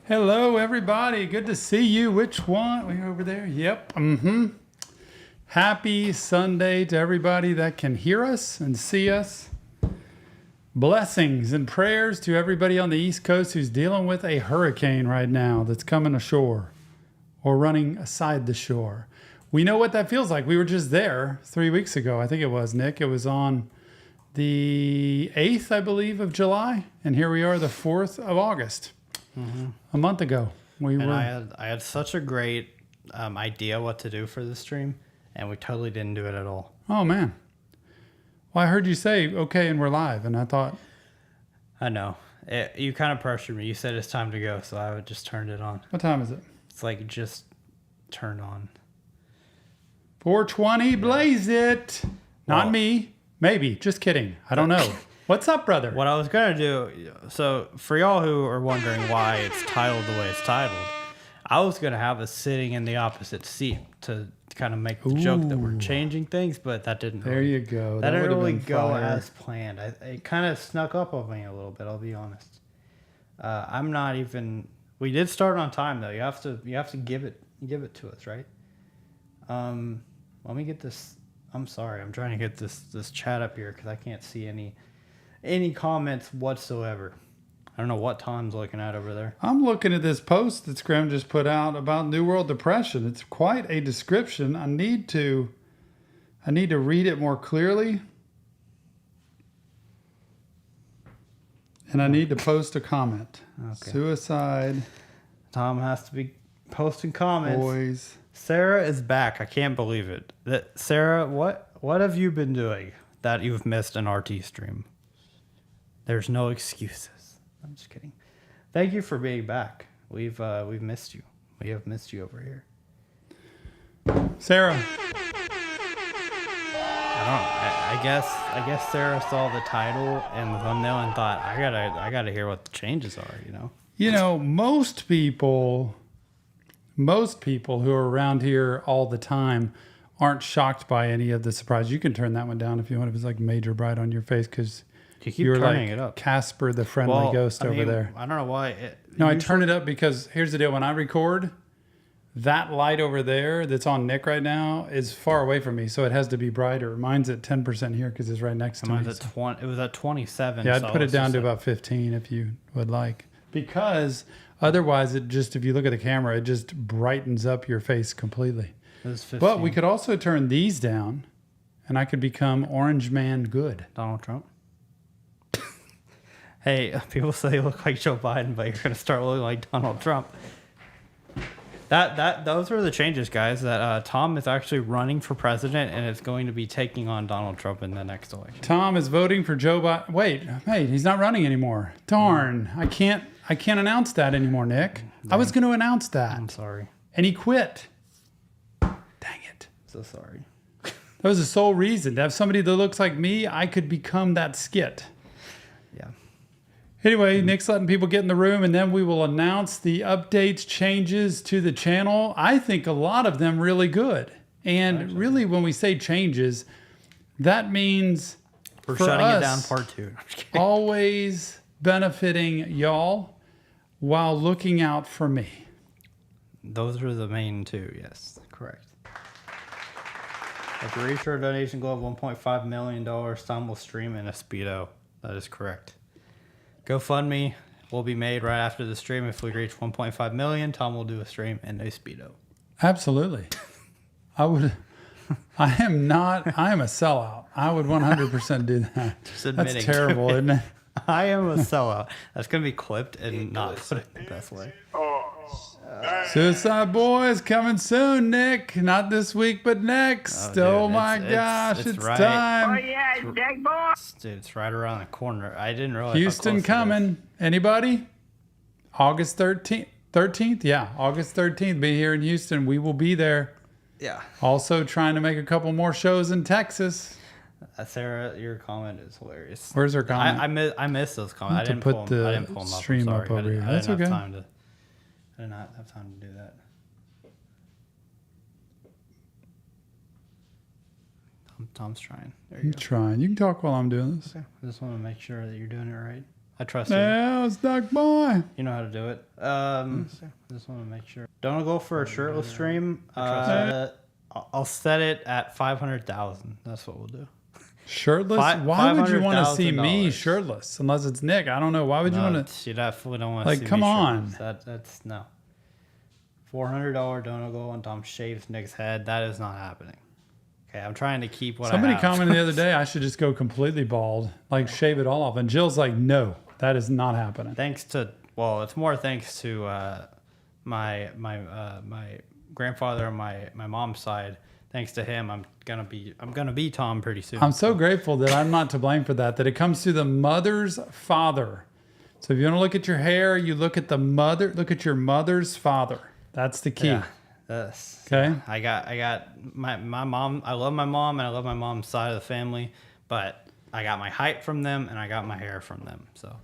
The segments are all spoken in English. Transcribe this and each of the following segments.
Hello, everybody. Good to see you. Which one? We're over there. Yep. Happy Sunday to everybody that can hear us and see us. Blessings and prayers to everybody on the East Coast who's dealing with a hurricane right now that's coming ashore or running aside the shore. We know what that feels like. We were just there 3 weeks ago. I think it was, Nick. It was on the 8th, I believe, of July. And here we are, the 4th of August. A month ago. I had such a great idea what to do for the stream, and we totally didn't do it at all. Oh, man. Well, I heard you say, okay, and we're live, and I thought... I know. You kind of pressured me. You said it's time to go, so I would just turn it on. What time is it? It's like just turned on. 4:20, blaze it. Not me. Maybe. Just kidding. I don't know. What's up, brother? What I was going to do, so for y'all who are wondering why it's titled the way it's titled, I was going to have us sitting in the opposite seat to kind of make the joke that we're changing things, but that didn't There you go. That didn't really go as planned. It kind of snuck up on me a little bit, I'll be honest. I'm not even... We did start on time, though. You have to give it to us, right? Let me get this... I'm sorry. I'm trying to get this chat up here because I can't see any comments whatsoever. I don't know what Tom's looking at over there. I'm looking at this post that Scram just put out about New World Depression. It's quite a description. I need to read it more clearly. And I need to post a comment. Okay. Suicide. Tom has to be posting comments. Boys. Sarah is back. I can't believe it. Sarah, what have you been doing that you've missed an RT stream? There's no excuses. I'm just kidding. Thank you for being back. We've missed you. We have missed you over here. Sarah. I guess Sarah saw the title and the thumbnail and thought, I gotta hear what the changes are, you know? You know, most people who are around here all the time aren't shocked by any of the surprises. You can turn that one down if you want, if it's like major bright on your face, because you're turning like it up. Casper the friendly ghost over there. I don't know why. I turn it up because here's the deal. When I record, that light over there that's on Nick right now is far away from me, so it has to be brighter. Mine's at 10% here because it's right next to me. Mine's at 20. It was at 27. Yeah, I'd put it down to about 15 if you would like. Because otherwise, if you look at the camera, it just brightens up your face completely. But we could also turn these down, and I could become Orange Man Good. Donald Trump. Hey, people say you look like Joe Biden, but you're going to start looking like Donald Trump. Those are the changes, guys. That Tom is actually running for president, and is going to be taking on Donald Trump in the next election. Tom is voting for Joe Biden. Wait, he's not running anymore. Darn, I can't announce that anymore, Nick. I was going to announce that. I'm sorry. And he quit. Dang it. So sorry. That was the sole reason. To have somebody that looks like me, I could become that skit. Yeah. Anyway, Nick's letting people get in the room, and then we will announce the updates, changes to the channel. I think a lot of them really good. And really, when we say changes, that means we're for shutting us, it down part 2. always benefiting y'all while looking out for me. Those are the main two, yes. Correct. If you reach our donation goal of $1.5 million, Tom will stream in a Speedo. That is correct. GoFundMe will be made right after the stream. If we reach 1.5 million, Tom will do a stream in a Speedo. Absolutely. I am a sellout. I would 100% do that. That's terrible, isn't it? I am a sellout. That's going to be clipped and not put it the best way. Suicide Boys coming soon, Nick. Not this week, but next. Oh, my gosh, it's right. time. Oh, yeah, Jack Boy. Dude, it's right around the corner. I didn't realize Houston coming. Anybody? August 13th? Yeah, August 13th. Be here in Houston. We will be there. Yeah. Also trying to make a couple more shows in Texas. Sarah, your comment is hilarious. Where's her comment? I missed those comments. I didn't put the stream up over here. That's okay. I did not have time to do that. Tom's trying. There you go. Trying. You can talk while I'm doing this. Okay. I just want to make sure that you're doing it right. I trust you. Yeah, stuck boy. You know how to do it. Just want to make sure. Don't go for a shirtless stream. I'll set it at 500,000. That's what we'll do. Shirtless? Why would you want to see me $500,000. shirtless? Unless it's Nick. I don't know. Why would you want to? You definitely don't want to Like, see come me on. shirtless. That's no. $400 donut go on Tom shaves Nick's head. That is not happening. Okay, I'm trying to keep what Somebody I have. commented the other day I should just go completely bald, like shave it all off. And Jill's like, no, that is not happening. Thanks to it's more thanks to my grandfather on my mom's side. Thanks to him, I'm gonna be Tom pretty soon. I'm so grateful that I'm not to blame for that. That it comes through the mother's father. So if you want to look at your hair, you look at the mother. Look at your mother's father. That's the key. Yeah, that's Okay. I got my mom. I love my mom and I love my mom's side of the family, but I got my height from them and I got my hair from them. So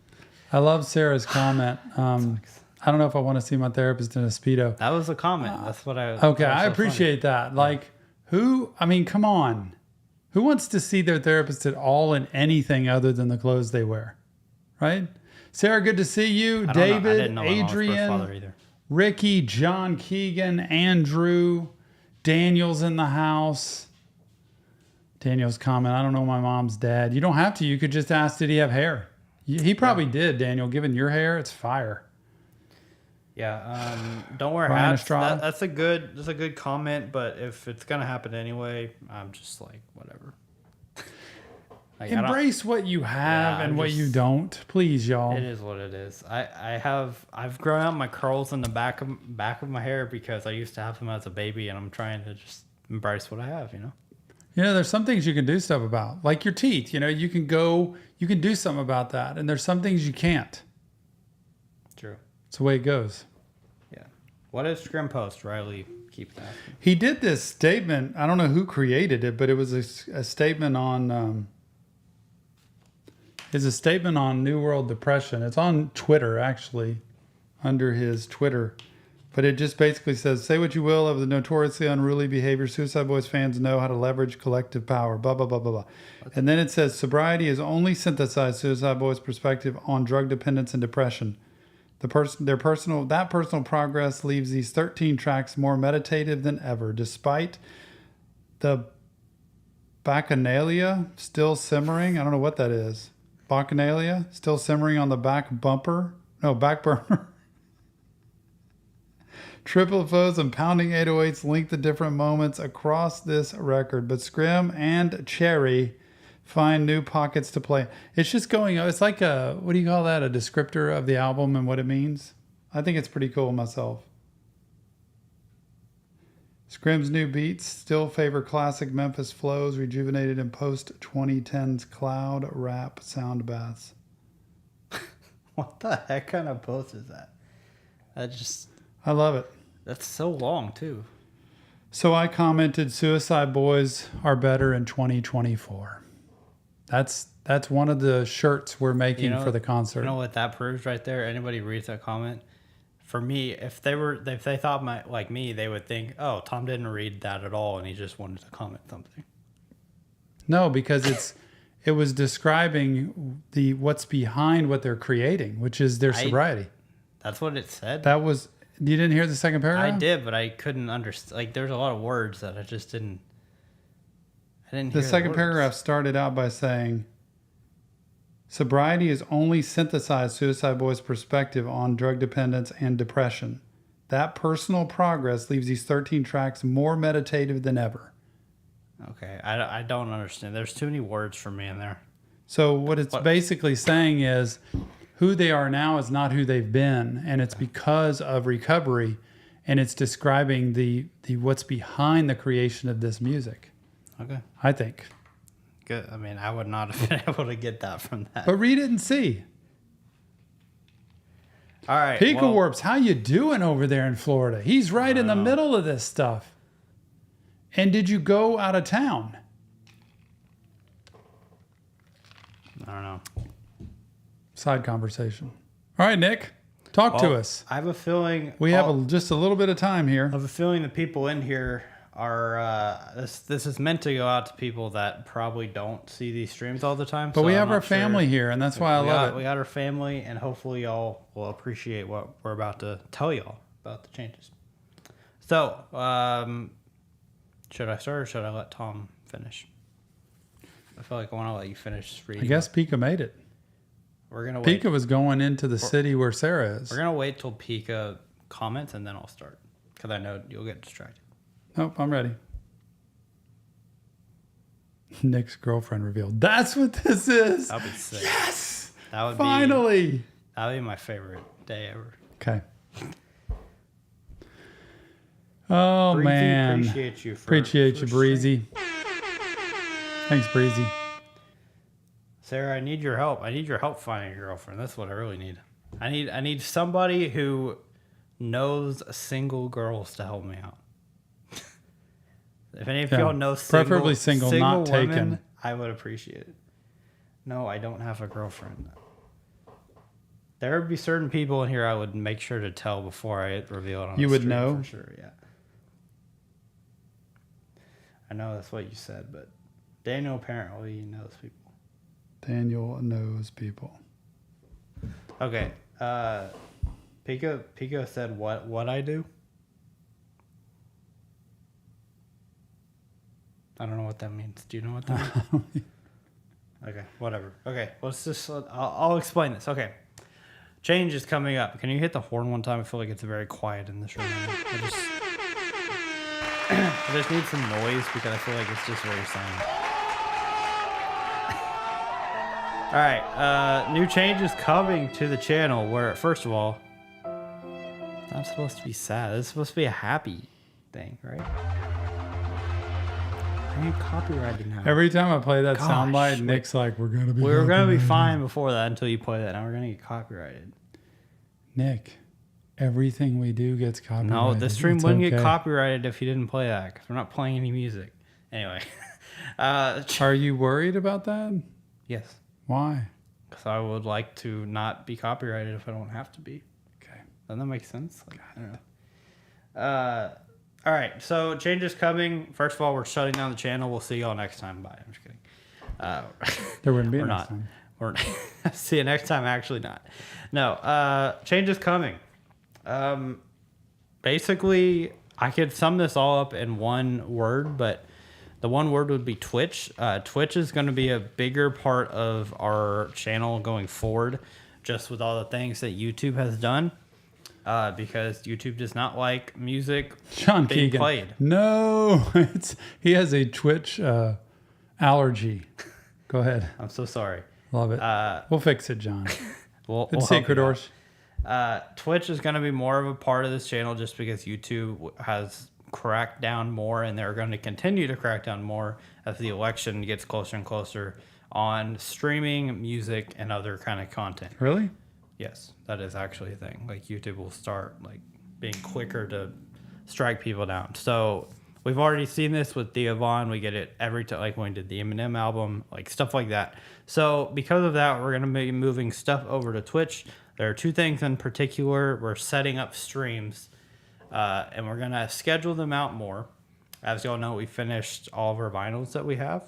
I love Sarah's comment. I don't know if I want to see my therapist in a Speedo. that was a comment. That's what I. Okay, that was I so appreciate that. Like, come on. Who wants to see their therapist at all in anything other than the clothes they wear? Right? Sarah, good to see you. funny. I don't know. I David, didn't know my mom's birth Adrian, father either. Ricky, John Keegan, Andrew, Daniel's in the house. Daniel's comment, I don't know my mom's dad. You don't have to. You could just ask, did he have hair? He probably did, Daniel. Given your hair, it's fire. Yeah, don't wear Ryan hats. Estrada? That's a good comment, but if it's gonna happen anyway, I'm just like whatever. Like, Embrace what you have Yeah, and what you don't, please, y'all. it is what it is. I've grown out my curls in the back of my hair because I used to have them as a baby, and I'm trying to just embrace what I have. You know, there's some things you can do stuff about, like your teeth. You know, you can do something about that, and there's some things you can't. True. It's the way it goes. Yeah. What is Scrim Post? Riley keeps asking. He did this statement. I don't know who created it, but it was a statement on. It's a statement on New World Depression. It's on Twitter, actually, under his Twitter. But it just basically says, say what you will of the notoriously unruly behavior. Suicide Boys fans know how to leverage collective power, blah, blah, blah, blah, blah. And then it says, sobriety is only synthesized Suicide Boys' perspective on drug dependence and depression. That personal progress leaves these 13 tracks more meditative than ever, despite the bacchanalia still simmering. I don't know what that is. Bacchanalia still simmering on the back burner. Triple foes and pounding 808s link the different moments across this record, but Scrim and Cherry find new pockets to play. It's just going. It's like what do you call that? A descriptor of the album and what it means. I think it's pretty cool myself. Scrim's new beats still favor classic Memphis flows, rejuvenated in post-2010s cloud rap sound baths. What the heck kind of post is that? I love it. That's so long too. So I commented, Suicide Boys are better in 2024. That's one of the shirts we're making for the concert. You know what that proves right there? Anybody reads that comment? For me, if they thought like me, they would think, oh, Tom didn't read that at all, and he just wanted to comment something. No, because it was describing what's behind what they're creating, which is their sobriety. That's what it said. You didn't hear the second paragraph? I did, but I couldn't understand. Like, there's a lot of words that I just didn't. I didn't hear The second words. paragraph started out by saying, sobriety is only synthesized Suicide Boys' perspective on drug dependence and depression. That personal progress leaves these 13 tracks more meditative than ever. Okay, I don't understand. There's too many words for me in there. So what it's basically saying is who they are now is not who they've been, and it's because of recovery, and it's describing the what's behind the creation of this music. Okay. I think. Good. I mean, I would not have been able to get that from that. But read it and see. All right. Pico Warps, how you doing over there in Florida? He's right in the middle of this stuff. And did you go out of town? I don't know. Side conversation. All right, Nick, talk to us. I have a feeling We have just a little bit of time here. I have a feeling the people in here our this is meant to go out to people that probably don't see these streams all the time. But we have our family here, and that's why I love it. We got our family, and hopefully y'all will appreciate what we're about to tell y'all about the changes. So, should I start or should I let Tom finish? I feel like I want to let you finish reading. I guess Pika made it. We're gonna wait. Pika was going into the city where Sarah is. We're gonna wait till Pika comments, and then I'll start because I know you'll get distracted. Nope, I'm ready. Nick's girlfriend revealed. That's what this is. That'd be sick. Yes. That would finally. That would be my favorite day ever. Okay. Oh, Breezy, man. Appreciate you, Breezy. Thanks, Breezy. Sarah, I need your help. I need your help finding a girlfriend. That's what I really need. I need somebody who knows single girls to help me out. If any of y'all know preferably single not women, taken. I would appreciate it. No, I don't have a girlfriend. There would be certain people in here I would make sure to tell before I reveal it on You the would stream know? for sure, yeah. I know that's what you said, but Daniel apparently knows people. Daniel knows people. Okay. Pico said what I do? I don't know what that means. Do you know what that means? Okay, whatever. Okay, let's just I'll explain this. Okay. Change is coming up. Can you hit the horn one time? I feel like it's very quiet in this room. I just need some noise because I feel like it's just very silent. All right, new change is coming to the channel where, first of all, I'm supposed to be sad. This is supposed to be a happy thing, right? I need copyrighted now. Every time I play that soundbite, Nick's like, we're going to be We were going to be fine before that until you play that. Now we're going to get copyrighted. Nick, everything we do gets copyrighted. No, the stream wouldn't get copyrighted if you didn't play that because we're not playing any music. Anyway. Are you worried about that? Yes. Why? Because I would like to not be copyrighted if I don't have to be. Okay. Doesn't that make sense? Like, I don't know. All right, so changes coming. First of all, we're shutting down the channel. We'll see y'all next time. Bye. I'm just kidding. There wouldn't be we're next not. time. We're see you next time. Actually, not. No. Changes coming. Basically, I could sum this all up in one word, but the one word would be Twitch. Twitch is going to be a bigger part of our channel going forward, just with all the things that YouTube has done. Because YouTube does not like music John being Keegan. played. No, he has a Twitch allergy. Go ahead. I'm so sorry. Love it. We'll fix it, John. We'll Good Secret Doors. Twitch is going to be more of a part of this channel just because YouTube has cracked down more, and they're going to continue to crack down more as the election gets closer and closer on streaming music and other kind of content. Really? Yes, that is actually a thing. Like YouTube will start like being quicker to strike people down. So we've already seen this with Thea Vaughn. We get it every time, like when we did the Eminem album, like stuff like that. So because of that, we're gonna be moving stuff over to Twitch. There are two things in particular. We're setting up streams, and we're gonna schedule them out more. As y'all know, we finished all of our vinyls that we have.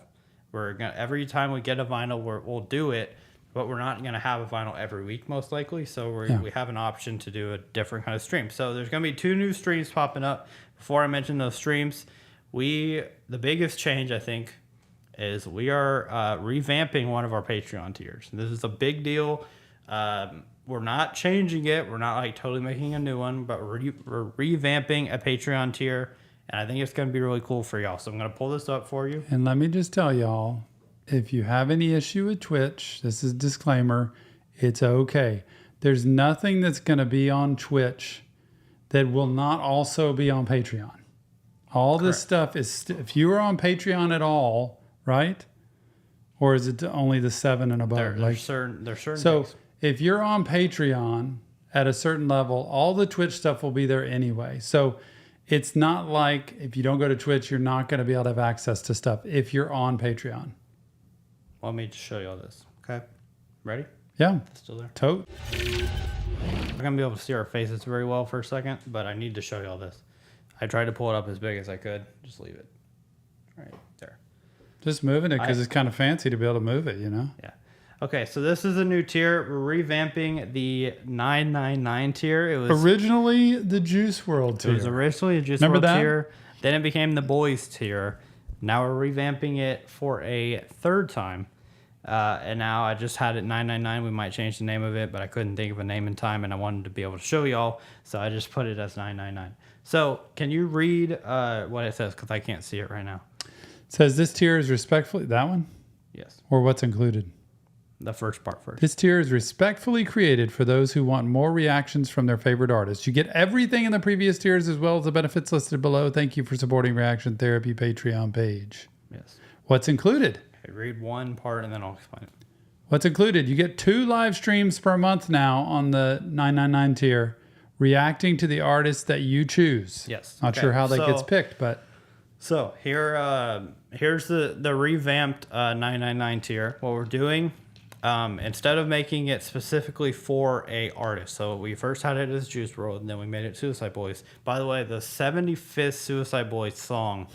We're gonna every time we get a vinyl, we'll do it. But we're not going to have a vinyl every week, most likely. So we have an option to do a different kind of stream. So there's going to be 2 new streams popping up. Before I mention those streams, the biggest change, I think, is we are revamping one of our Patreon tiers. This is a big deal. We're not changing it. We're not like totally making a new one, but we're revamping a Patreon tier. And I think it's going to be really cool for y'all. So I'm going to pull this up for you. And let me just tell y'all, if you have any issue with Twitch, this is a disclaimer, it's okay. There's nothing that's going to be on Twitch that will not also be on Patreon. All this stuff is, if you are on Patreon at all, right? Or is it only the 7 and above? There's certain so things. If you're on Patreon at a certain level, all the Twitch stuff will be there anyway. So it's not like if you don't go to Twitch, you're not going to be able to have access to stuff if you're on Patreon. Let me just show you all this. Okay. Ready? Yeah. It's still there. Tote. We're going to be able to see our faces very well for a second, but I need to show you all this. I tried to pull it up as big as I could. Just leave it right there. Just moving it because it's kind of fancy to be able to move it, you know? Yeah. Okay, so this is a new tier. We're revamping the 999 tier. It was Originally the Juice WRLD tier. It was originally a Juice Remember WRLD that? tier. Then it became the Boys tier. Now we're revamping it for a third time. And now I just had it 999. We might change the name of it, but I couldn't think of a name in time, and I wanted to be able to show y'all, so I just put it as 999. So can you read what it says? Because I can't see it right now. It says this tier is respectfully... That one? Yes. Or what's included? The first part first. This tier is respectfully created for those who want more reactions from their favorite artists. You get everything in the previous tiers as well as the benefits listed below. Thank you for supporting Reaction Therapy Patreon page. Yes. What's included? Okay, read one part and then I'll explain it. What's included? You get 2 live streams per month now on the 999 tier, reacting to the artists that you choose. Yes. Not Okay, sure how that gets picked, but... So here's the revamped 999 tier. What we're doing, instead of making it specifically for a artist, so we first had it as Juice WRLD, and then we made it Suicide Boys. By the way, the 75th Suicide Boys song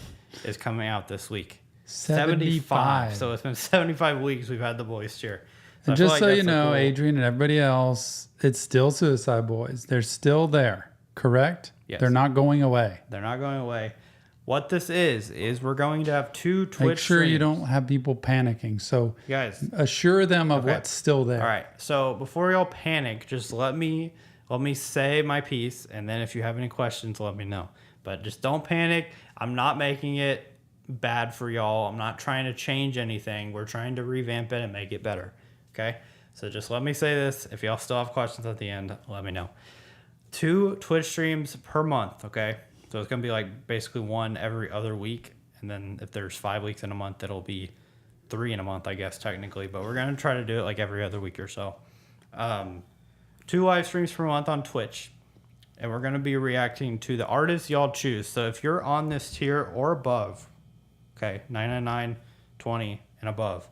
is coming out this week. 75. So it's been 75 weeks we've had the Boys tier. So and just so you know, Adrian and everybody else, it's still Suicide Boys. They're still there, correct? Yes. They're not going away. They're not going away. What this is we're going to have 2 Twitch Make sure streams. you don't have people panicking. So guys, assure them of what's still there. All right. So before y'all panic, just let me say my piece, and then if you have any questions, let me know. But just don't panic. I'm not making it bad for y'all. I'm not trying to change anything. We're trying to revamp it and make it better. Okay? So just let me say this. If y'all still have questions at the end, let me know. 2 Twitch streams per month, okay? So it's going to be like basically 1 every other week. And then if there's 5 weeks in a month, it'll be 3 in a month, I guess, technically. But we're going to try to do it like every other week or so. 2 live streams per month on Twitch. And we're going to be reacting to the artists y'all choose. So if you're on this tier or above, okay, 999, 20, and above,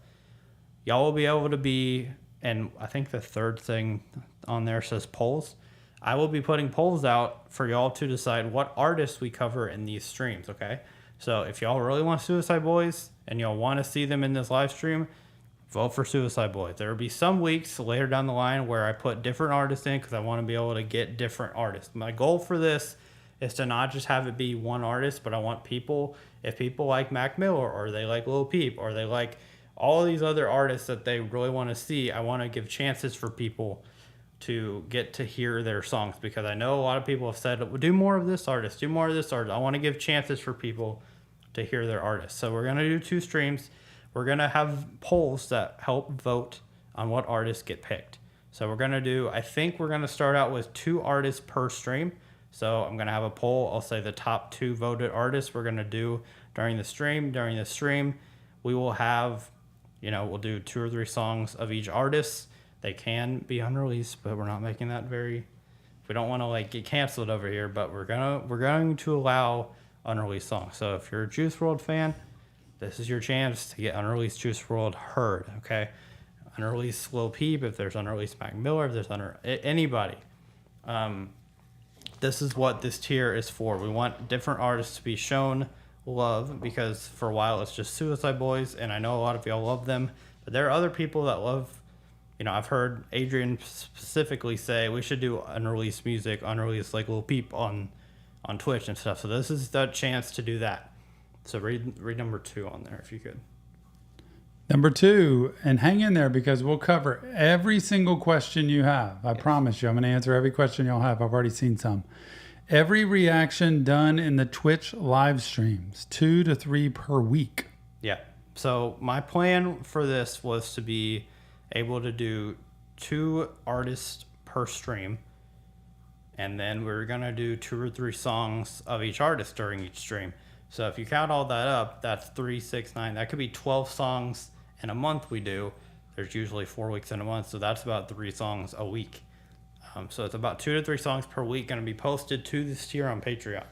y'all will be able to be, and I think the third thing on there says polls. I will be putting polls out for y'all to decide what artists we cover in these streams, okay? So if y'all really want Suicide Boys and y'all want to see them in this live stream, vote for Suicide Boys. There will be some weeks later down the line where I put different artists in because I want to be able to get different artists. My goal for this is to not just have it be one artist, but I want people, if people like Mac Miller or they like Lil Peep or they like all these other artists that they really want to see, I want to give chances for people to get to hear their songs, because I know a lot of people have said, well, do more of this artist, do more of this artist. I want to give chances for people to hear their artists. So we're going to do 2 streams. We're going to have polls that help vote on what artists get picked. So we're going to do, I think we're going to start out with 2 artists per stream. So I'm going to have a poll. I'll say the top 2 voted artists we're going to do during the stream. During the stream, we will have, we'll do 2 or 3 songs of each artist. They can be unreleased, but we're not making that we don't want to get canceled over here, but we're going to allow unreleased songs. So if you're a Juice WRLD fan, this is your chance to get unreleased Juice WRLD heard, okay? Unreleased Lil Peep, if there's unreleased Mac Miller, if there's anybody. This is what this tier is for. We want different artists to be shown love, because for a while it's just Suicide Boys, and I know a lot of y'all love them, but there are other people that love, I've heard Adrian specifically say we should do unreleased music, unreleased like Lil Peep on Twitch and stuff. So this is the chance to do that. So read number 2 on there if you could. Number 2, and hang in there because we'll cover every single question you have. I promise you, I'm going to answer every question y'all have. I've already seen some. Every reaction done in the Twitch live streams, 2 to 3 per week. Yeah. So my plan for this was to be able to do 2 artists per stream, and then we're gonna do 2 or 3 songs of each artist during each stream. So if you count all that up, that's 3, 6, 9. That could be 12 songs in a month we do. There's usually 4 weeks in a month, so that's about 3 songs a week. So it's about 2 to 3 songs per week going to be posted to this tier on Patreon.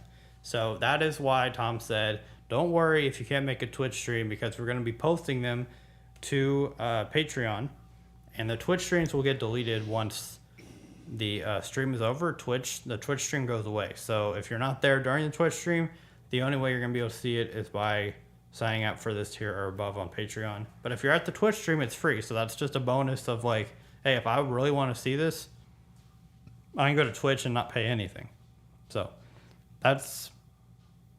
So that is why Tom said, don't worry if you can't make a Twitch stream, because we're going to be posting them to Patreon. And the Twitch streams will get deleted once the stream is over, the Twitch stream goes away. So if you're not there during the Twitch stream, the only way you're going to be able to see it is by signing up for this tier or above on Patreon. But if you're at the Twitch stream, it's free. So that's just a bonus of like, hey, if I really want to see this, I can go to Twitch and not pay anything. So that's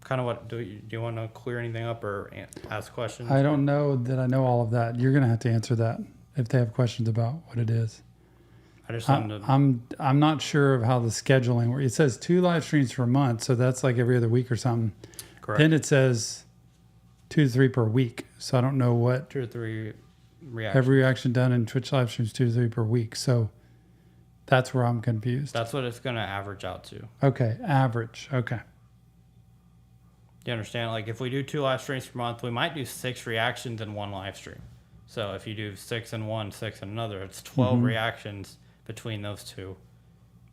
kind of what, do you want to clear anything up or ask questions? I don't know that I know all of that. You're going to have to answer that if they have questions about what it is. I just wanted to... I'm not sure of how the scheduling works. It says 2 live streams per month, so that's like every other week or something. Correct. Then it says 2 to 3 per week. So I don't know what 2 or 3 reactions. every reaction done in Twitch live streams 2 to 3 per week. So that's where I'm confused. That's what it's going to average out to. Okay, average. Okay. You understand? Like if we do 2 live streams per month, we might do 6 reactions in one live stream. So if you do 6 in one, 6 in another, it's 12 reactions between those 2,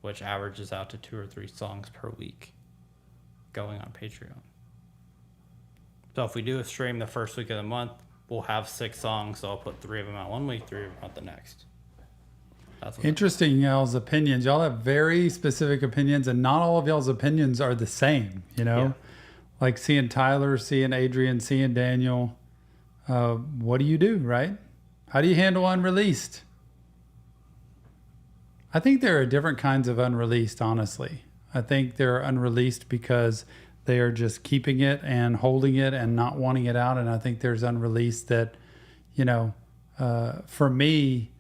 which averages out to 2 or 3 songs per week going on Patreon. So if we do a stream the first week of the month, we'll have 6 songs. So I'll put 3 of them out one week, 3 of them out the next. That's what Interesting, y'all's opinions. Y'all have very specific opinions, and not all of y'all's opinions are the same, you know? Yeah. Like seeing Tyler, seeing Adrian, seeing Daniel. What do you do, right? How do you handle unreleased? I think there are different kinds of unreleased, honestly. I think there are unreleased because they are just keeping it and holding it and not wanting it out. And I think there's unreleased that, you know, for me,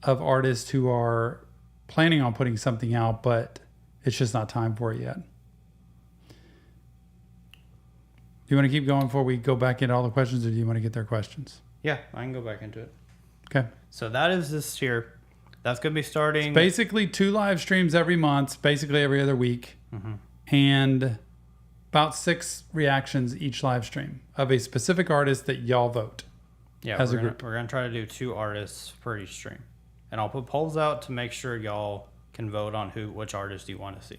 of artists who are planning on putting something out, but it's just not time for it yet. Do you want to keep going before we go back into all the questions, or do you want to get their questions? Yeah, I can go back into it. Okay. So that is this tier. That's going to be starting... It's basically 2 live streams every month, basically every other week, and about 6 reactions each live stream of a specific artist that y'all vote. Yeah, as a we're group. Going to try to do 2 artists per each stream. And I'll put polls out to make sure y'all can vote on which artist you want to see.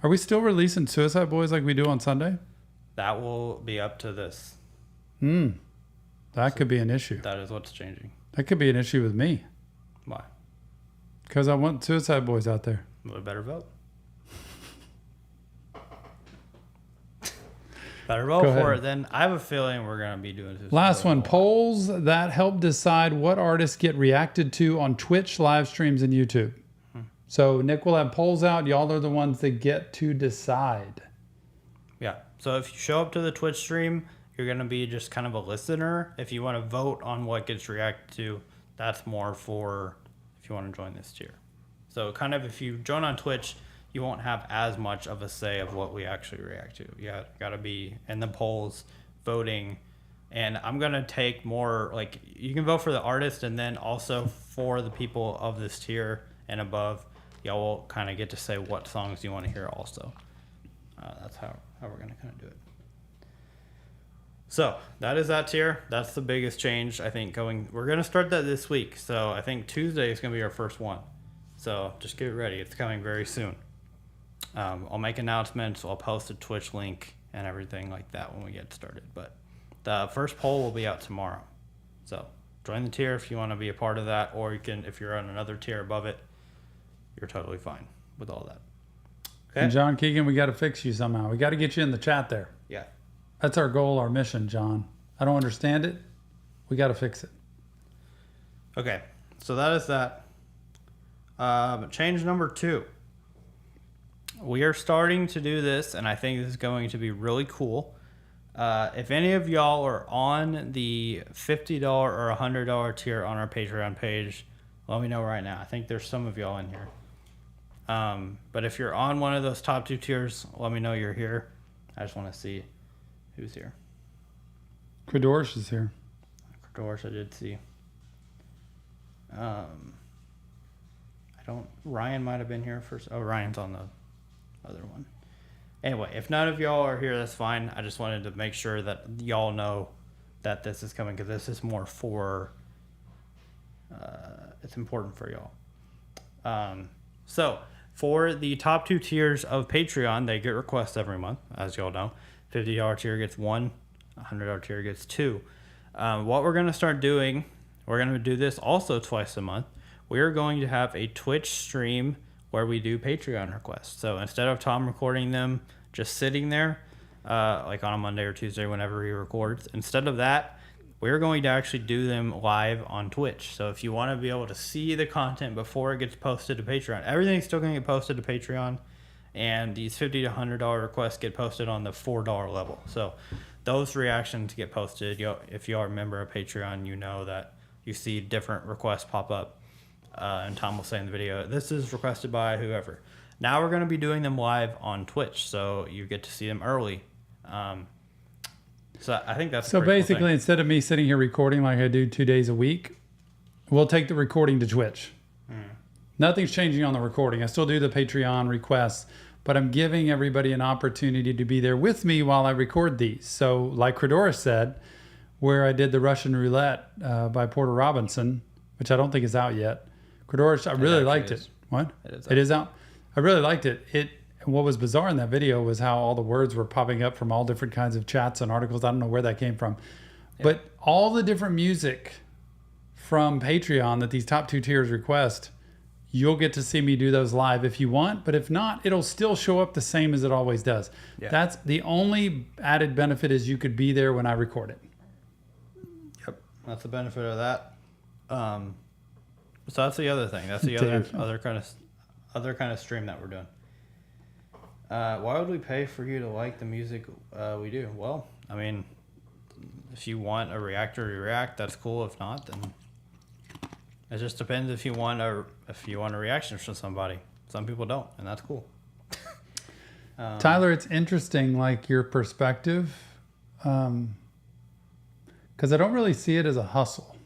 Are we still releasing Suicide Boys like we do on Sunday? That will be up to this. That could be an issue. That is what's changing. That could be an issue with me. Why? Because I want Suicide Boys out there. We better vote. Better vote Go for ahead. it. Then I have a feeling we're going to be doing this. Last one. Polls that help decide what artists get reacted to on Twitch, live streams, and YouTube. So Nick will have polls out. Y'all are the ones that get to decide. Yeah. So if you show up to the Twitch stream, you're going to be just kind of a listener. If you want to vote on what gets reacted to, that's more for if you want to join this tier. So kind of if you join on Twitch, you won't have as much of a say of what we actually react to. You got to be in the polls voting. And I'm going to take more, like, you can vote for the artist, and then also for the people of this tier and above, y'all will kind of get to say what songs you want to hear also. That's how we're going to kind of do it. So that is that tier. That's the biggest change, I think, going. We're going to start that this week. So I think Tuesday is going to be our first one. So just get ready. It's coming very soon. I'll make announcements. I'll post a Twitch link and everything like that when we get started. But the first poll will be out tomorrow. So join the tier if you want to be a part of that, or you can, if you're on another tier above it, you're totally fine with all that. Okay. And John Keegan, we got to fix you somehow. We got to get you in the chat there. Yeah. That's our goal, our mission, John. I don't understand it. We got to fix it. Okay. So that is that. Change number 2. We are starting to do this, and I think this is going to be really cool. If any of y'all are on the $50 or $100 tier on our Patreon page, let me know right now. I think there's some of y'all in here. But if you're on one of those top 2 tiers, let me know you're here. I just want to see who's here. Kradorsh is here. Kradorsh, I did see. Ryan might have been here first. Oh, Ryan's on the other one. Anyway, if none of y'all are here, that's fine. I just wanted to make sure that y'all know that this is coming, because this is more for, it's important for y'all. So for the top 2 tiers of Patreon, they get requests every month, as y'all know. $50 tier gets 1, $100 tier gets 2. What we're going to start doing, we're going to do this also twice a month. we're going to have a Twitch stream where we do Patreon requests. So instead of Tom recording them just sitting there, like on a Monday or Tuesday, whenever he records, instead of that, we're going to actually do them live on Twitch. So if you want to be able to see the content before it gets posted to Patreon, everything's still going to get posted to Patreon, and these $50 to $100 requests get posted on the $4 level. So those reactions get posted. If you are a member of Patreon, you know that you see different requests pop up, and Tom will say in the video, this is requested by whoever. Now we're going to be doing them live on Twitch, so you get to see them early. So I think that's so basically, cool, instead of me sitting here recording like I do 2 days a week, we'll take the recording to Twitch. Nothing's changing on the recording. I still do the Patreon requests, but I'm giving everybody an opportunity to be there with me while I record these. So like Credora said, where I did the Russian roulette by Porter Robinson, which I don't think is out yet. Credora, I really liked it. What? It is out. I really liked it. What was bizarre in that video was how all the words were popping up from all different kinds of chats and articles. I don't know where that came from. Yeah. But all the different music from Patreon that these top 2 tiers request, you'll get to see me do those live if you want. But if not, it'll still show up the same as it always does. Yeah. That's the only added benefit, is you could be there when I record it. Yep. That's the benefit of that. So that's the other thing. That's the other kind of stream that we're doing. Why would we pay for you to like the music we do? Well, I mean, if you want a reactor to react, that's cool. If not, then it just depends if you want a reaction from somebody. Some people don't, and that's cool. Tyler, it's interesting, like your perspective, because I don't really see it as a hustle.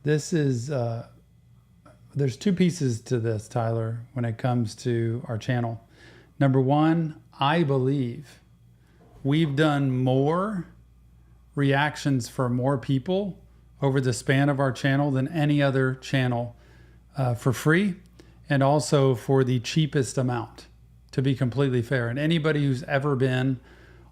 This is there's 2 pieces to this, Tyler, when it comes to our channel. Number one, I believe we've done more reactions for more people over the span of our channel than any other channel for free, and also for the cheapest amount, to be completely fair. And anybody who's ever been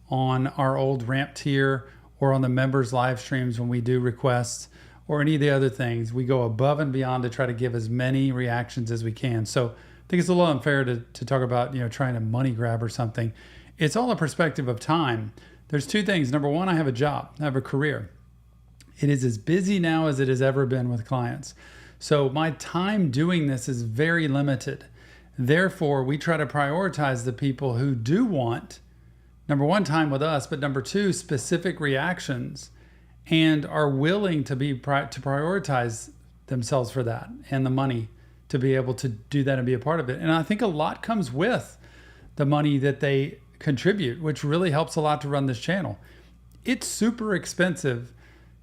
on our old ramp tier or on the members live streams when we do requests or any of the other things, we go above and beyond to try to give as many reactions as we can. So I think it's a little unfair to talk about, trying to money grab or something. It's all a perspective of time. There's 2 things. Number one, I have a job. I have a career. It is as busy now as it has ever been with clients. So my time doing this is very limited. Therefore, we try to prioritize the people who do want, number one, time with us, but number 2, specific reactions, and are willing to prioritize themselves for that and the money to be able to do that and be a part of it. And I think a lot comes with the money that they contribute, which really helps a lot to run this channel. It's super expensive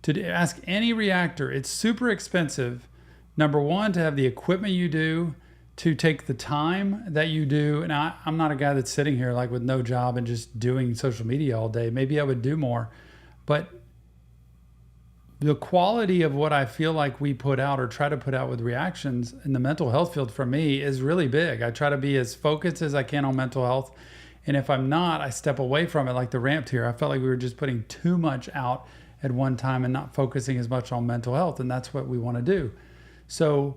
to ask any reactor. It's super expensive, number one, to have the equipment you do, to take the time that you do. And I'm not a guy that's sitting here like with no job and just doing social media all day. Maybe I would do more, but the quality of what I feel like we put out or try to put out with reactions in the mental health field for me is really big. I try to be as focused as I can on mental health. And if I'm not, I step away from it, like the ramp tier. I felt like we were just putting too much out at one time and not focusing as much on mental health. And that's what we want to do. So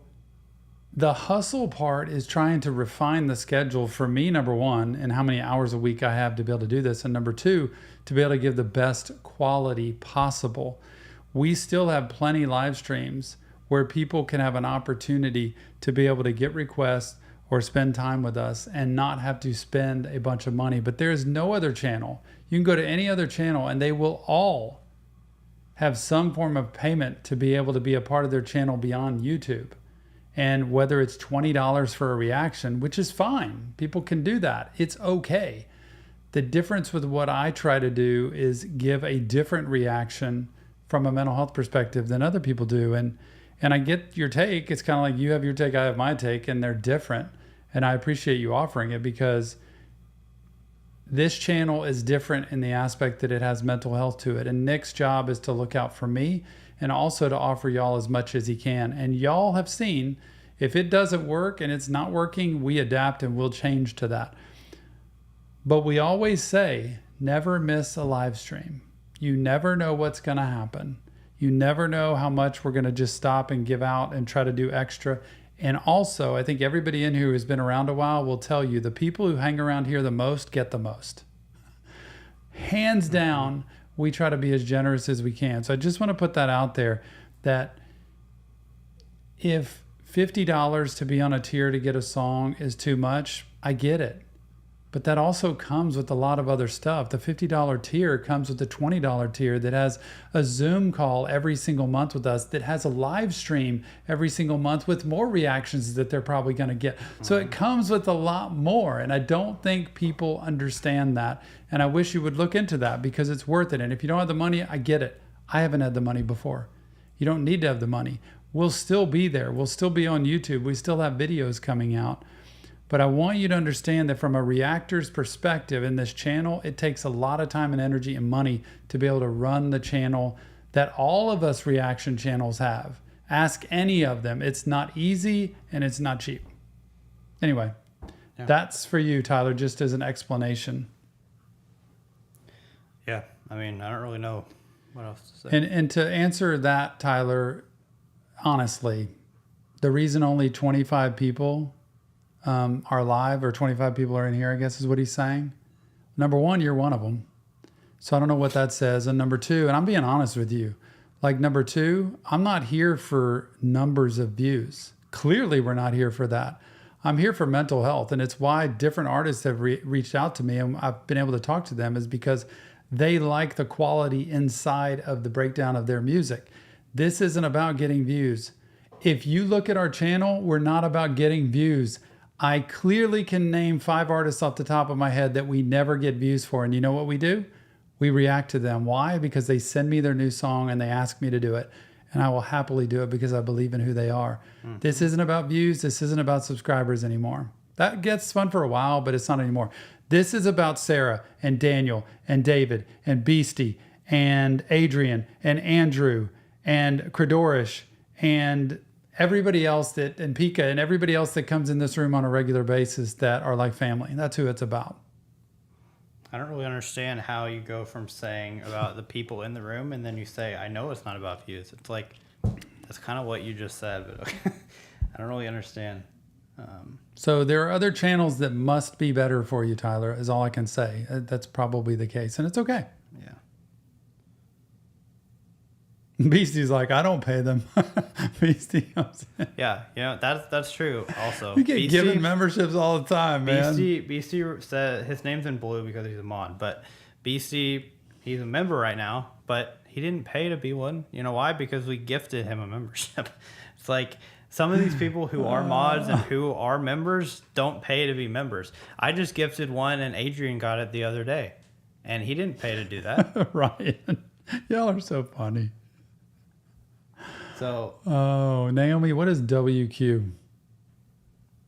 the hustle part is trying to refine the schedule for me, number one, and how many hours a week I have to be able to do this. And number 2, to be able to give the best quality possible. We still have plenty live streams where people can have an opportunity to be able to get requests or spend time with us and not have to spend a bunch of money. But there is no other channel. You can go to any other channel and they will all have some form of payment to be able to be a part of their channel beyond YouTube. And whether it's $20 for a reaction, which is fine, people can do that. It's okay. The difference with what I try to do is give a different reaction from a mental health perspective than other people do. And I get your take. It's kind of like you have your take, I have my take, and they're different. And I appreciate you offering it because this channel is different in the aspect that it has mental health to it. And Nick's job is to look out for me and also to offer y'all as much as he can. And y'all have seen, if it doesn't work and it's not working, we adapt and we'll change to that. But we always say, never miss a live stream. You never know what's going to happen. You never know how much we're going to just stop and give out and try to do extra. And also, I think everybody in here who has been around a while will tell you the people who hang around here the most get the most. Hands down, we try to be as generous as we can. So I just want to put that out there, that if $50 to be on a tier to get a song is too much, I get it. But that also comes with a lot of other stuff. The $50 tier comes with the $20 tier that has a Zoom call every single month with us, that has a live stream every single month with more reactions that they're probably going to get. So it comes with a lot more. And I don't think people understand that. And I wish you would look into that, because it's worth it. And if you don't have the money, I get it. I haven't had the money before. You don't need to have the money. We'll still be there. We'll still be on YouTube. We still have videos coming out. But I want you to understand that from a reactor's perspective in this channel, it takes a lot of time and energy and money to be able to run the channel that all of us reaction channels have. Ask any of them. It's not easy and it's not cheap. Anyway, that's for you, Tyler, just as an explanation. Yeah, I mean, I don't really know what else to say. And to answer that, Tyler, honestly, the reason only 25 people are live, or 25 people are in here, I guess is what he's saying. Number one, you're one of them. So I don't know what that says. And number two, and I'm being honest with you, like number two, I'm not here for numbers of views. Clearly, we're not here for that. I'm here for mental health. And it's why different artists have reached out to me and I've been able to talk to them, is because they like the quality inside of the breakdown of their music. This isn't about getting views. If you look at our channel, we're not about getting views. I clearly can name 5 artists off the top of my head that we never get views for. And you know what we do? We react to them. Why? Because they send me their new song and they ask me to do it. And I will happily do it because I believe in who they are. This isn't about views. This isn't about subscribers anymore. That gets fun for a while, but it's not anymore. This is about Sarah and Daniel and David and Beastie and Adrian and Andrew and Credorish and everybody else and Pika and everybody else that comes in this room on a regular basis that are like family. That's who it's about. I don't really understand how you go from saying about the people in the room and then you say, I know it's not about views. It's like, that's kind of what you just said, but okay. I don't really understand. So there are other channels that must be better for you, Tyler, is all I can say. That's probably the case, and it's okay. Yeah. Beastie's like, I don't pay them. Beastie comes in. Yeah, you know, that's true also. You get given memberships all the time, man. Beastie said his name's in blue because he's a mod, but Beastie, he's a member right now, but he didn't pay to be one. You know why? Because we gifted him a membership. It's like some of these people who are mods and who are members don't pay to be members. I just gifted one and Adrian got it the other day, and he didn't pay to do that. Ryan, y'all are so funny. So, oh, Naomi, what is WQ?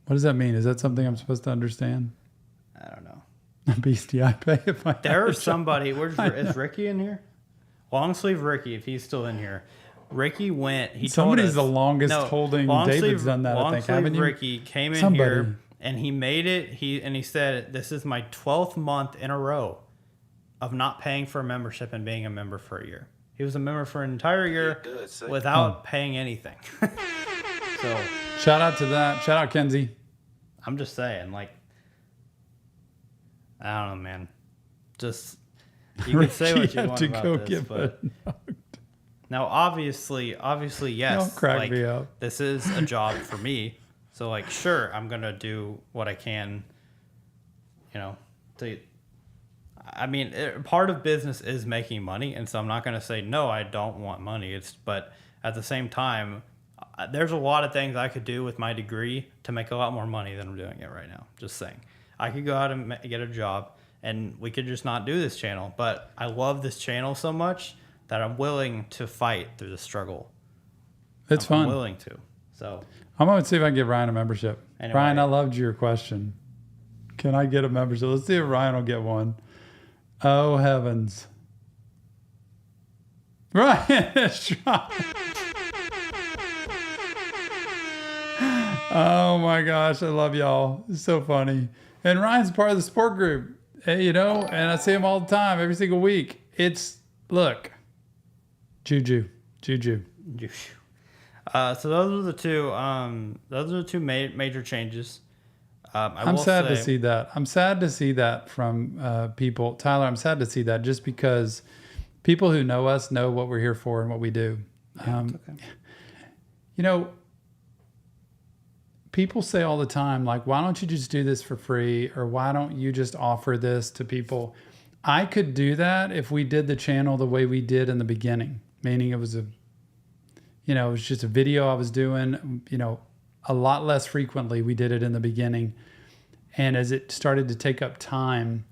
What does that mean? Is that something I'm supposed to understand? I don't know. Beastie, I pay if I There's somebody. Is Ricky in here? Long sleeve Ricky, if he's still in here. Ricky went. Somebody's the longest holding. David's done that, I think. Haven't you? Ricky came in here and he made it. He said, "This is my 12th month in a row of not paying for a membership and being a member for a year." He was a member for an entire year without paying anything. So shout out to that. Shout out Kenzie. I'm just saying, like, I don't know, man. Just you can say what you want about this, but now obviously, yes. Don't crack me up. This is a job for me, so like, sure, I'm gonna do what I can. You know, I mean, part of business is making money, and so I'm not going to say, no, I don't want money. But at the same time, there's a lot of things I could do with my degree to make a lot more money than I'm doing it right now. Just saying. I could go out and get a job, and we could just not do this channel. But I love this channel so much that I'm willing to fight through the struggle. It's fun. I'm willing to. So I'm going to see if I can get Ryan a membership. Anyway. Ryan, I loved your question. Can I get a membership? Let's see if Ryan will get one. Oh, heavens. Ryan is trying. Oh, my gosh. I love y'all. It's so funny. And Ryan's part of the support group, you know, and I see him all the time, every single week. Look, Juju. Juju. So those are the two. Those are the two major changes. I'm sad to see that. I'm sad to see that from people. Tyler, I'm sad to see that just because people who know us know what we're here for and what we do. Okay. You know, people say all the time, like, why don't you just do this for free? Or why don't you just offer this to people? I could do that if we did the channel the way we did in the beginning, meaning it was it was just a video I was doing, a lot less frequently. We did it in the beginning. And as it started to take up time,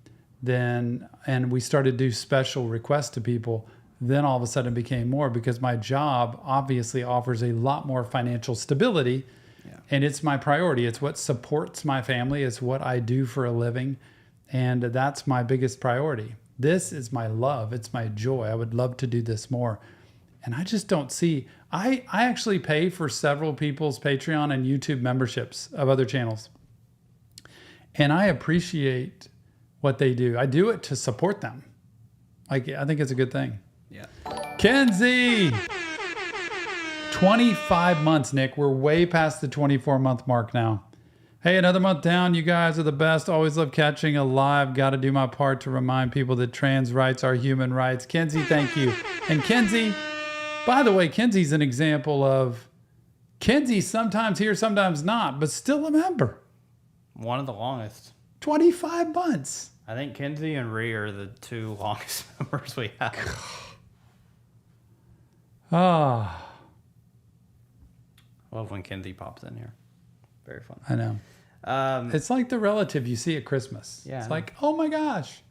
and we started to do special requests to people, then all of a sudden it became more because my job obviously offers a lot more financial stability. Yeah. And it's my priority. It's what supports my family. It's what I do for a living. And that's my biggest priority. This is my love. It's my joy. I would love to do this more. And I just don't see, I actually pay for several people's Patreon and YouTube memberships of other channels. And I appreciate what they do. I do it to support them. I think it's a good thing. Yeah. Kenzie! 25 months, Nick. We're way past the 24-month mark now. Hey, another month down. You guys are the best. Always love catching a live. Got to do my part to remind people that trans rights are human rights. Kenzie, thank you. And Kenzie, by the way, Kenzie's an example of Kenzie sometimes here, sometimes not, but still a member. One of the longest. 25 months. I think Kenzie and Ree are the two longest members we have. Ah. Love when Kenzie pops in here. Very fun. I know. It's like the relative you see at Christmas. Yeah, It's like, oh my gosh.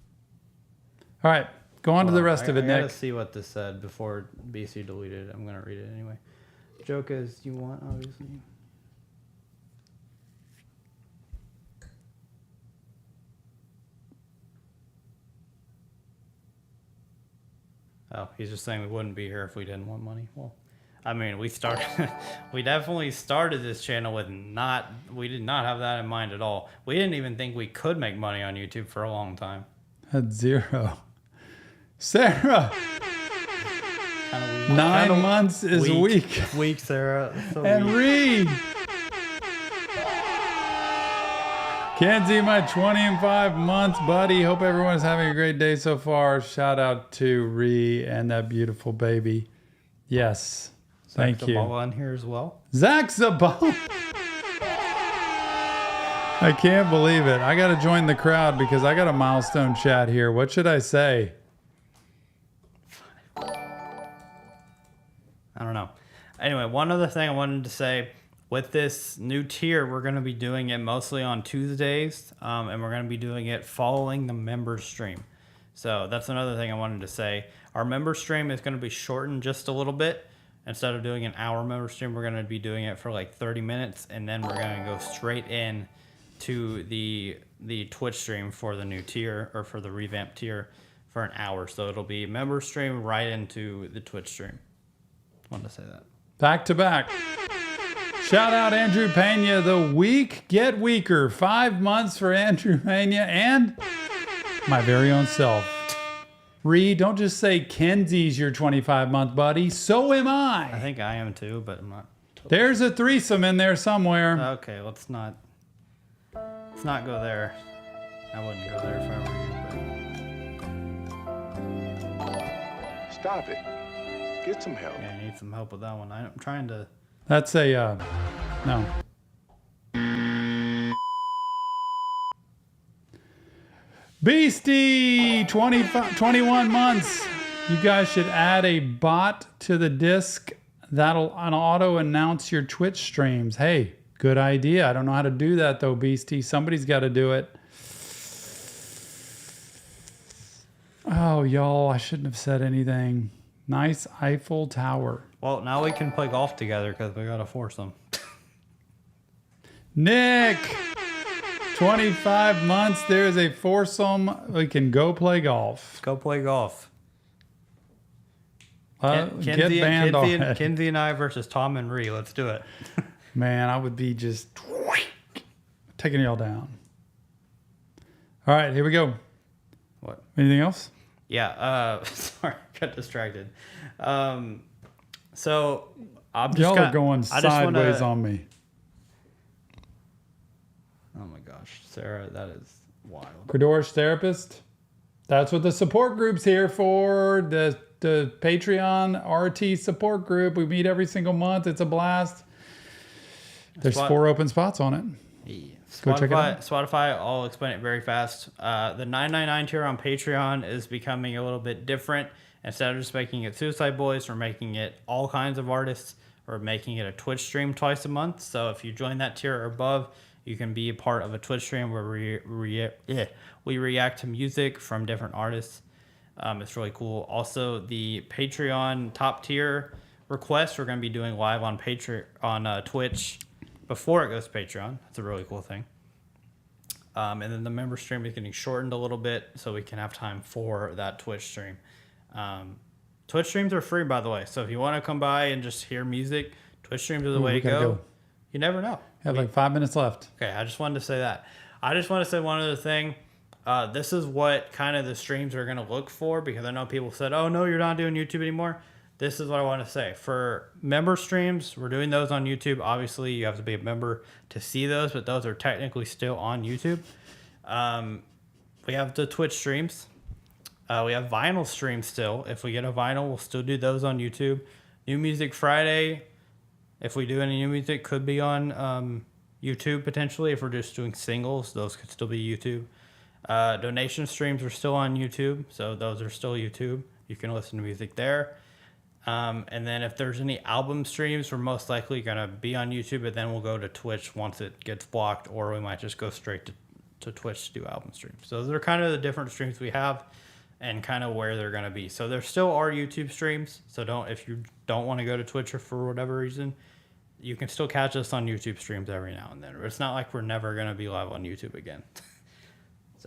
All right. Go on to the rest of it, I Nick. gotta see what this said before BC deleted it. I'm gonna read it anyway. Joke is you want, obviously. Oh, he's just saying we wouldn't be here if we didn't want money. Well, I mean, we definitely started this channel we did not have that in mind at all. We didn't even think we could make money on YouTube for a long time. At 0. Sarah. Kind of 9 months is weak. Weak, Sarah. So And weak. Reed. Kenzie, my 25 months, buddy. Hope everyone is having a great day so far. Shout out to Ree and that beautiful baby. Yes. Thank you. Zabala in here as well. Zach Zabala. I can't believe it. I got to join the crowd because I got a milestone chat here. What should I say? I don't know. Anyway, one other thing I wanted to say. With this new tier, we're going to be doing it mostly on Tuesdays, and we're going to be doing it following the member stream. So that's another thing I wanted to say. Our member stream is going to be shortened just a little bit. Instead of doing an hour member stream, we're going to be doing it for like 30 minutes, and then we're going to go straight in to the Twitch stream for the new tier, or for the revamp tier, for an hour. So it'll be member stream right into the Twitch stream. Wanted to say that. Back to back. Shout out Andrew Pena. The weak get weaker. 5 months for Andrew Pena and my very own self. Ree, don't just say Kenzie's your 25-month buddy. So am I. I think I am too, but I'm not. There's a threesome in there somewhere. Okay, let's not go there. I wouldn't go there if I were you. Stop it. Get some help. Yeah, I need some help with that one. I'm trying to. That's a, no. Beastie, 21 months. You guys should add a bot to the disc that'll auto announce your Twitch streams. Hey, good idea. I don't know how to do that though, Beastie. Somebody's got to do it. Oh, y'all, I shouldn't have said anything. Nice Eiffel Tower. Well, now we can play golf together because we got to force them. Nick, 25 months. There's a foursome. We can go play golf. Let's go play golf. Get banned already. Kenzie and I versus Tom and Ree. Let's do it. Man, I would be just taking y'all down. All right, here we go. What? Anything else? Yeah. Sorry, got distracted. So I'm just Y'all are going I just sideways wanna, on me. Oh my gosh, Sarah, that is wild. Credorish Therapist. That's what the support group's here for. The Patreon RT support group. We meet every single month. It's a blast. There's 4 open spots on it. Yeah. Go check it out. Spotify, I'll explain it very fast. The $9.99 tier on Patreon is becoming a little bit different. Instead of just making it Suicide Boys, we're making it all kinds of artists. We're making it a Twitch stream twice a month. So if you join that tier or above, you can be a part of a Twitch stream where we react to music from different artists. It's really cool. Also, the Patreon top tier requests we're going to be doing live on Twitch before it goes to Patreon. That's a really cool thing. And then the member stream is getting shortened a little bit so we can have time for that Twitch stream. Twitch streams are free, by the way. So if you want to come by and just hear music, Twitch streams are the way to go. You never know. Have like 5 minutes left. Okay, I just wanted to say that. I just want to say one other thing. This is what kind of the streams are going to look for, because I know people said, oh, no, you're not doing YouTube anymore. This is what I want to say. For member streams, we're doing those on YouTube. Obviously, you have to be a member to see those, but those are technically still on YouTube. We have the Twitch streams. We have vinyl streams still. If we get a vinyl, we'll still do those on YouTube. New Music Friday, if we do any new music, could be on YouTube potentially. If we're just doing singles, those could still be YouTube. Donation streams are still on YouTube, so those are still YouTube. You can listen to music there. And then if there's any album streams, we're most likely going to be on YouTube, but then we'll go to Twitch once it gets blocked, or we might just go straight to Twitch to do album streams. So those are kind of the different streams we have and kind of where they're going to be. So there still are YouTube streams. So if you don't want to go to Twitch or for whatever reason, you can still catch us on YouTube streams every now and then. It's not like we're never going to be live on YouTube again.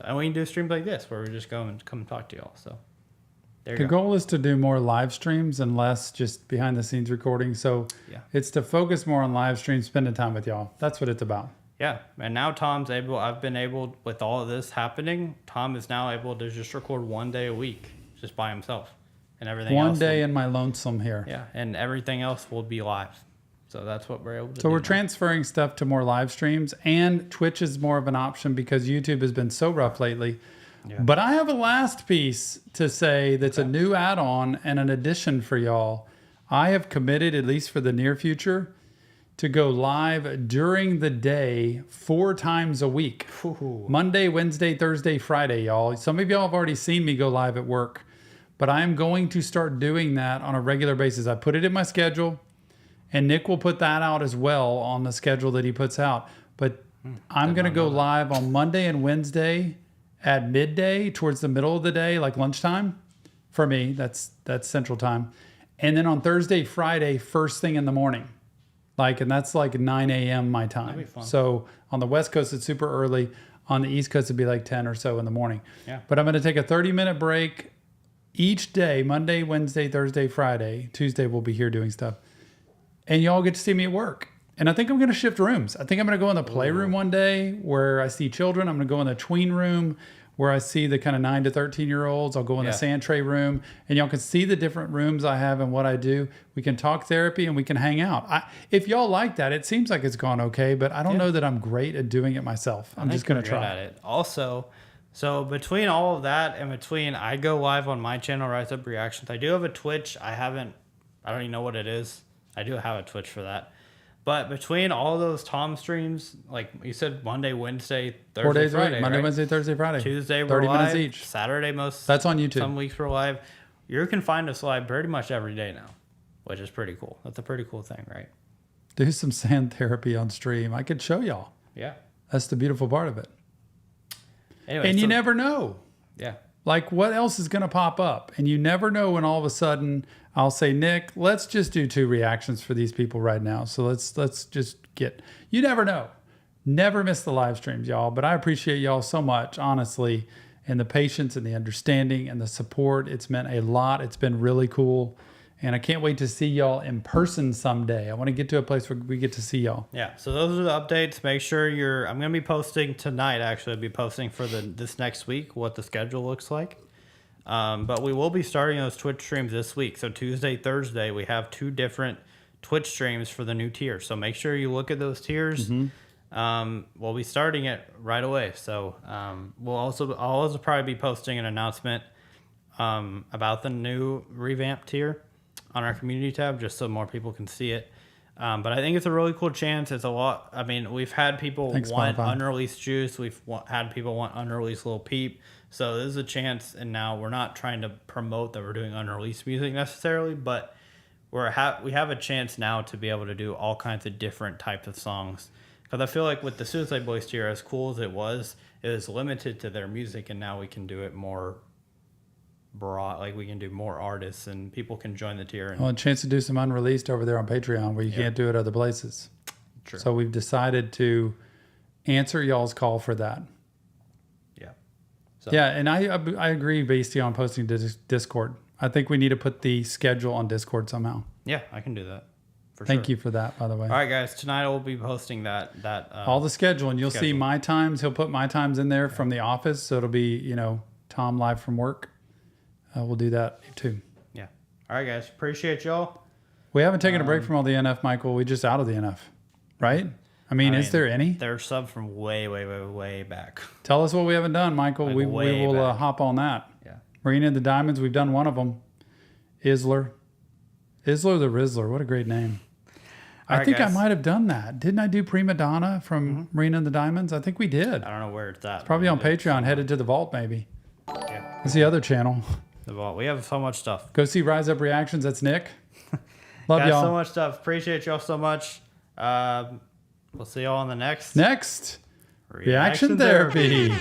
And we can do streams like this where we just come and talk to y'all. So there you go. The goal is to do more live streams and less just behind the scenes recording. So it's to focus more on live streams, spending time with y'all. That's what it's about. Yeah. And now I've been able, with all of this happening, Tom is now able to just record 1 day a week just by himself, and everything else. 1 day in my lonesome here. Yeah. And everything else will be live. So that's what we're able to do. So we're now. transferring stuff to more live streams, and Twitch is more of an option because YouTube has been so rough lately. Yeah. But I have a last piece to say that's a new add-on and an addition for y'all. I have committed, at least for the near future, to go live during the day 4 times a week. Ooh. Monday, Wednesday, Thursday, Friday, y'all. Some of y'all have already seen me go live at work, but I am going to start doing that on a regular basis. I put it in my schedule, and Nick will put that out as well on the schedule that he puts out. But I'm going to go live on Monday and Wednesday at midday, towards the middle of the day, like lunchtime. For me, that's Central Time. And then on Thursday, Friday, first thing in the morning. And that's like 9 a.m. my time. That'd be fun. So on the West Coast, it's super early. On the East Coast, it'd be like 10 or so in the morning. Yeah. But I'm going to take a 30-minute break each day, Monday, Wednesday, Thursday, Friday. Tuesday, we'll be here doing stuff. And y'all get to see me at work. And I think I'm going to shift rooms. I think I'm going to go in the playroom one day where I see children. I'm going to go in the tween room where I see the kind of 9 to 13-year-olds. I'll go in the sand tray room, and y'all can see the different rooms I have and what I do. We can talk therapy and we can hang out. If y'all like that, it seems like it's gone okay, but I don't know that I'm great at doing it myself. I'm just going to try. At it. Also, so between all of that and between I go live on my channel, Rise Up Reactions, I do have a Twitch. I don't even know what it is. I do have a Twitch for that. But between all those Tom streams, like you said, Monday, Wednesday, Thursday, 4 days Friday, Monday, right? Wednesday, Thursday, Friday. Tuesday, we're 30 live. minutes each. Saturday, That's on YouTube. Some weeks we're live. You can find us live pretty much every day now, which is pretty cool. That's a pretty cool thing, right? Do some sand therapy on stream. I could show y'all. Yeah. That's the beautiful part of it. Anyway, and you never know. Yeah. Like, what else is going to pop up? And you never know when all of a sudden I'll say, Nick, let's just do 2 reactions for these people right now. So let's just get, you never know. Never miss the live streams, y'all. But I appreciate y'all so much, honestly, and the patience and the understanding and the support. It's meant a lot. It's been really cool. And I can't wait to see y'all in person someday. I want to get to a place where we get to see y'all. Yeah, so those are the updates. Make sure I'm going to be posting tonight, actually. I'll be posting for this next week what the schedule looks like. But we will be starting those Twitch streams this week. So Tuesday, Thursday, we have 2 different Twitch streams for the new tier. So make sure you look at those tiers. We'll be starting it right away. So I'll also probably be posting an announcement about the new revamp tier on our community tab, just so more people can see it. But I think it's a really cool chance. It's a lot. I mean, we've had people want unreleased juice. We've had people want unreleased Lil Peep. So this is a chance. And now we're not trying to promote that we're doing unreleased music necessarily, but we have a chance now to be able to do all kinds of different types of songs. Because I feel like with the Suicide Boys tier, as cool as it was limited to their music, and now we can do it more broad. Like we can do more artists, and people can join the tier. Well, a chance to do some unreleased over there on Patreon where you can't do it other places. True. So we've decided to answer y'all's call for that. Yeah. So. Yeah, and I agree based on posting to Discord. I think we need to put the schedule on Discord somehow. Yeah, I can do that. Thank you for that, by the way. All right, guys. Tonight I will be posting all the schedule, and you'll see my times. He'll put my times in there from the office, so it'll be Tom live from work. We'll do that too. Yeah. All right, guys. Appreciate y'all. We haven't taken a break from all the NF, Michael. We just out of the NF, right? I mean, is there any? There's some from way back. Tell us what we haven't done, Michael. Like we will hop on that. Yeah. Marina and the Diamonds. We've done one of them. Isler the Rizzler. What a great name. I think guys. I might have done that. Didn't I do Prima Donna from Marina and the Diamonds? I think we did. I don't know where it's at. It's probably on Patreon, headed to the vault maybe. Yeah. It's the other channel. The vault. We have so much stuff. Go see Rise Up Reactions. That's Nick. Love guys, y'all. So much stuff. Appreciate y'all so much. We'll see y'all on the next Reaction Therapy.